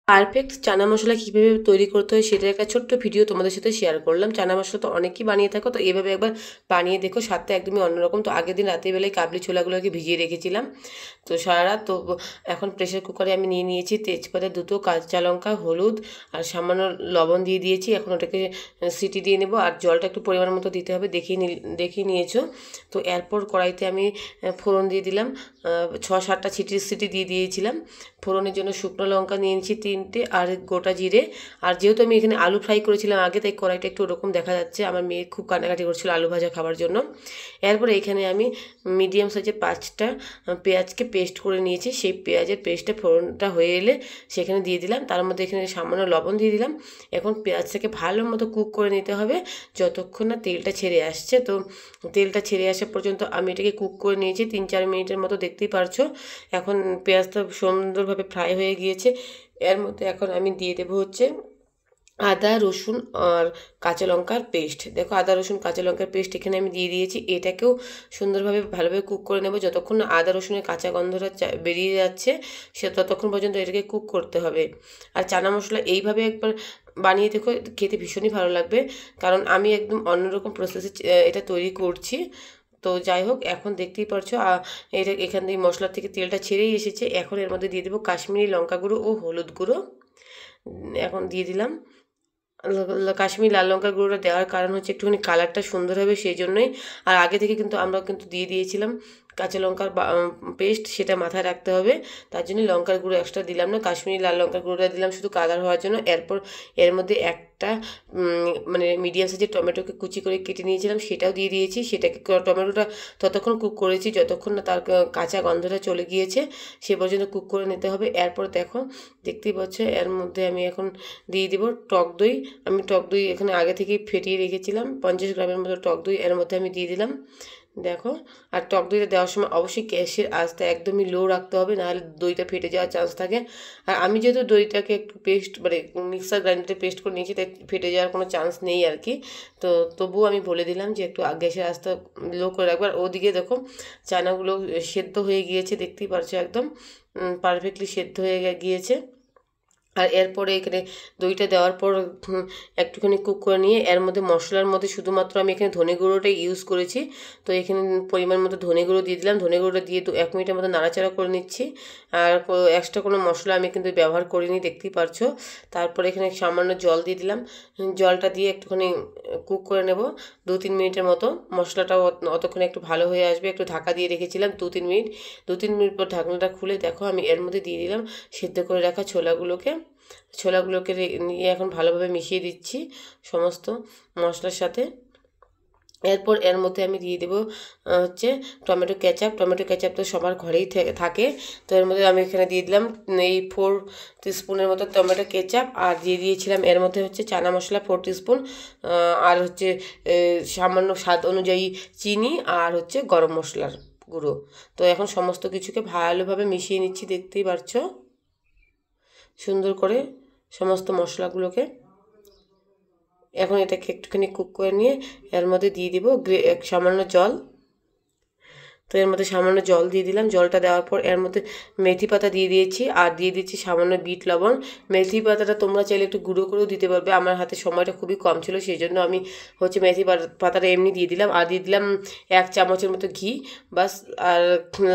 Perfect chana masala কীভাবে তৈরি করতে হয় সেটার একটা ছোট্ট ভিডিও তোমাদের সাথে শেয়ার করলাম। চানা মশলা তো অনেকেই বানিয়ে থাকো, তো এভাবে একবার বানিয়ে দেখো, স্বাদটা একদমই অন্যরকম। তো আগের দিন রাতেরবেলায় কাবলি ছোলাগুলোকে ভিজিয়ে রেখেছিলাম তো সারা রাত। তো এখন প্রেশার কুকারে আমি নিয়ে নিয়েছি তেজপাতা দুটো, কাঁচা লঙ্কা, হলুদ আর সামান্য লবণ দিয়ে দিয়েছি। এখন ওটাকে সিটি দিয়ে নেব, আর জলটা একটু পরিমাণ মতো দিতে হবে, দেখিয়ে নিয়েছো। তো এরপর কড়াইতে আমি ফোড়ন দিয়ে দিলাম, 6-7টা সিটি দিয়ে দিয়েছিলাম। ফোড়নের জন্য শুকনো লঙ্কা নিয়েছি 3টে আর গোটা জিরে। আর যেহেতু আমি এখানে আলু ফ্রাই করেছিলাম আগে, তাই কড়াইটা একটু ওরকম দেখা যাচ্ছে। আমার মেয়ে খুব কান্নাকাটি করছিল আলু ভাজা খাবার জন্য। এরপরে এখানে আমি মিডিয়াম সাইজের 5টা পেঁয়াজকে পেস্ট করে নিয়েছি। সেই পেঁয়াজের পেস্টটা ফোড়নটা হয়ে এলে সেখানে দিয়ে দিলাম, তার মধ্যে এখানে সামান্য লবণ দিয়ে দিলাম। এখন পেঁয়াজটাকে ভালো মতো কুক করে নিতে হবে যতক্ষণ না তেলটা ছেড়ে আসছে। তো তেলটা ছেড়ে আসা পর্যন্ত আমি এটাকে কুক করে নিয়েছি 3-4 মিনিটের মতো, দেখতেই পারছো। এখন পেঁয়াজটা সুন্দরভাবে ফ্রাই হয়ে গিয়েছে। এর মধ্যে এখন আমি দিয়ে দেবো হচ্ছে আদা রসুন আর কাঁচা লঙ্কার পেস্ট। দেখো আদা রসুন কাঁচা লঙ্কার পেস্ট এখানে আমি দিয়ে দিয়েছি। এটাকেও সুন্দরভাবে ভালোভাবে কুক করে নেব যতক্ষণ না আদা রসুনের কাঁচা গন্ধটা বেরিয়ে যাচ্ছে, সে ততক্ষণ পর্যন্ত এটাকে কুক করতে হবে। আর চানা মশলা এইভাবে একবার বানিয়ে দেখো, খেতে ভীষণই ভালো লাগবে, কারণ আমি একদম অন্যরকম প্রসেসে এটা তৈরি করছি। তো যাই হোক, এখন দেখতেই পারছো এটা এখান থেকে মশলা থেকে তেলটা ছেড়েই এসেছে। এখন এর মধ্যে দিয়ে দেবো কাশ্মীরি লঙ্কা গুঁড়ো ও হলুদ গুঁড়ো। এখন দিয়ে দিলাম কাশ্মীরি লাল লঙ্কার গুঁড়োটা দেওয়ার কারণ হচ্ছে একটুখানি কালারটা সুন্দর হবে সেই জন্যই। আর আগে থেকে কিন্তু আমরা দিয়ে দিয়েছিলাম কাঁচা লঙ্কার পেস্ট, সেটা মাথায় রাখতে হবে। তার জন্য লঙ্কার গুঁড়ো এক্সট্রা দিলাম না, কাশ্মীরি লাল লঙ্কার গুঁড়োটা দিলাম শুধু কালার হওয়ার জন্য। এরপর এর মধ্যে একটা মানে মিডিয়াম সাইজের টমেটোকে কুচি করে কেটে নিয়েছিলাম, সেটাও দিয়ে দিয়েছি। সেটাকে টমেটোটা ততক্ষণ কুক করেছি যতক্ষণ না তার কাঁচা গন্ধটা চলে গিয়েছে, সে পর্যন্ত কুক করে নিতে হবে। এরপর দেখো দেখতেই পাচ্ছ এর মধ্যে আমি এখন দিয়ে দিব টক দই। আমি টক দই এখানে আগে থেকেই ফেটিয়ে রেখেছিলাম, 50 গ্রামের মতো টক দই এর মধ্যে আমি দিয়ে দিলাম। দেখো, আর টক দইটা দেওয়ার সময় অবশ্যই গ্যাসের আঁচটা একদমই লো রাখতে হবে, নাহলে দইটা ফেটে যাওয়ার চান্স থাকে। আর আমি যেহেতু দইটাকে একটু পেস্ট মানে মিক্সার গ্রাইন্ডারে পেস্ট করে নিয়েছি, তাই ফেটে যাওয়ার কোনো চান্স নেই আর কি। তো তবুও আমি বলে দিলাম যে একটু গ্যাসের আঁচটা লো করে রাখবো। আর ওদিকে দেখো চানাগুলো সেদ্ধ হয়ে গিয়েছে, দেখতেই পারছো একদম পারফেক্টলি সেদ্ধ হয়ে গিয়েছে। আর এরপরে এখানে দইটা দেওয়ার পর একটুখানি কুক করে নিয়ে এর মধ্যে মশলার মধ্যে শুধুমাত্র আমি এখানে ধনে গুঁড়োটাই ইউজ করেছি। তো এখানে পরিমাণ মতো ধনে গুঁড়ো দিয়ে দিলাম, ধনে গুঁড়োটা দিয়ে 1 মিনিটের মতো নাড়াচাড়া করে নিচ্ছি। আর এক্সট্রা কোনো মশলা আমি কিন্তু ব্যবহার করিনি, দেখতেই পারছো। তারপরে এখানে সামান্য জল দিয়ে দিলাম, জলটা দিয়ে একটুখানি কুক করে নেব 2-3 মিনিটের মতো। মশলাটাও অতক্ষণে একটু ভালো হয়ে আসবে। একটু ঢাকা দিয়ে রেখেছিলাম 2-3 মিনিট। 2-3 মিনিট পর ঢাকনাটা খুলে দেখো আমি এর মধ্যে দিয়ে দিলাম সেদ্ধ করে রাখা ছোলাগুলোকে নিয়ে এখন ভালোভাবে মিশিয়ে দিচ্ছি সমস্ত মশলার সাথে। এরপর এর মধ্যে আমি দিয়ে দেবো হচ্ছে টমেটো কেচাপ তো সবার ঘরেই থাকে। তো এর মধ্যে আমি এখানে দিয়ে দিলাম এই 4 টিস্পুনের মতো টমেটো কেচাপ, আর দিয়ে দিয়েছিলাম এর মধ্যে হচ্ছে চানা মশলা 4 টিস্পুন, আর হচ্ছে সামান্য স্বাদ অনুযায়ী চিনি, আর হচ্ছে গরম মশলার গুঁড়ো। তো এখন সমস্ত কিছুকে ভালোভাবে মিশিয়ে নিচ্ছি, দেখতেই পারছো সুন্দর করে সমস্ত মশলাগুলোকে। এখন এটাকে একটুখানি কুক করে নিয়ে এর মধ্যে দিয়ে দিব সামান্য জল। তো এর মধ্যে সামান্য জল দিয়ে দিলাম, জলটা দেওয়ার পর এর মধ্যে মেথি পাতা দিয়ে দিয়েছি, আর দিয়ে দিচ্ছি সামান্য বিট লবণ। মেথি পাতাটা তোমরা চাইলে একটু গুঁড়ো করেও দিতে পারবে, আমার হাতে সময়টা খুবই কম ছিল সেই জন্য আমি হচ্ছে মেথি পাতাটা এমনি দিয়ে দিলাম। আর দিয়ে দিলাম 1 চামচের মতো ঘি, বাস। আর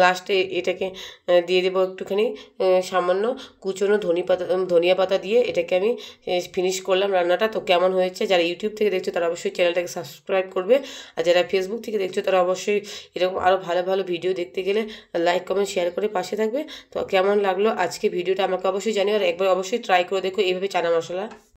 লাস্টে এটাকে দিয়ে দেবো একটুখানি সামান্য কুচনো ধনিয়া পাতা দিয়ে এটাকে আমি ফিনিশ করলাম রান্নাটা। তো কেমন হয়েছে, যারা ইউটিউব থেকে দেখছো তারা অবশ্যই চ্যানেলটাকে সাবস্ক্রাইব করবে, আর যারা ফেসবুক থেকে দেখছো তারা অবশ্যই এরকম আরও ভালো ভালো ভিডিও দেখতে গেলে লাইক কমেন্ট শেয়ার করে পাশে থাকবে। তো কেমন লাগলো আজকে ভিডিওটা আমাকে অবশ্যই জানিও, আর একবার অবশ্যই ট্রাই করে দেখো এইভাবে চানা মশলা।